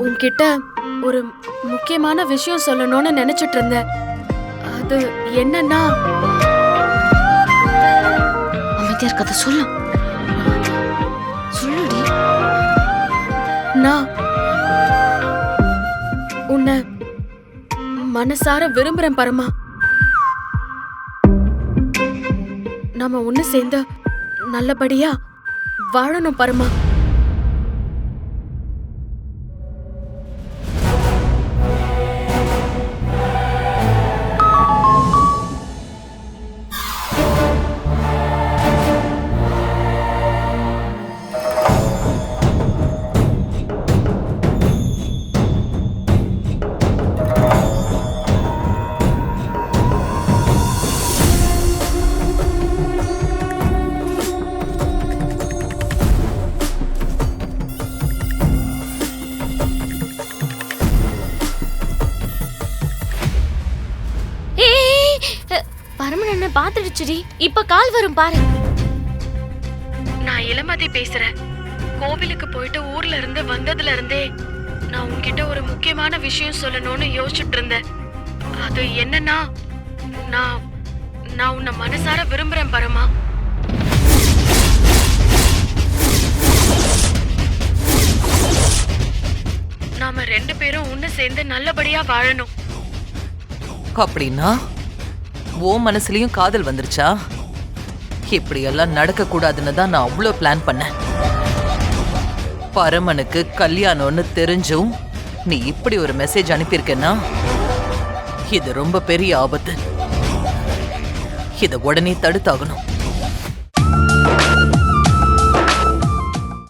உன்கிட்ட ஒரு முக்கியமான விஷயம் சொல்லணும்னு நினைச்சிட்டு இருந்தேன். அது என்னன்னா, அமைதியா இருக்கத சொல்லு. சொல்லுடி. நான் உன்னை மனசார விரும்புறேன் பரமா. நாம ஒண்ணு சேர்ந்து நல்லபடியா வாழணும் பரமா. பரமன் என்ன பாத்துடுச்சுடி. இப்ப கால் வரும் பாரு. நான் இளமதி பேசுறேன். கோவிலுக்கு போயிட்டு ஊர்ல இருந்து வந்ததுல இருந்தே நான் உன்கிட்ட ஒரு முக்கியமான விஷயம் சொல்லணும்னு யோசிச்சுட்டு இருந்தேன். அது என்னன்னா, நான் நான் உன்னை மனசார விரும்புறேன் பரமா. நாம ரெண்டு பேரும் ஒண்ணு சேர்ந்து நல்லபடியா வாழணும். அப்படின்னா ஓ மனசுலயும் காதல் வந்துருச்சா? இப்படி எல்லாம் நடக்க கூடாதுன்னு தான் நான் அவ்வளோ பிளான் பண்ணேன். பரமனுக்கு கல்யாணம்னு தெரிஞ்சும் நீ இப்படி ஒரு மெசேஜ் அனுப்பியிருக்கேன்னா இது ரொம்ப பெரிய ஆபத்து. இதை உடனே தடுத்தாகணும்.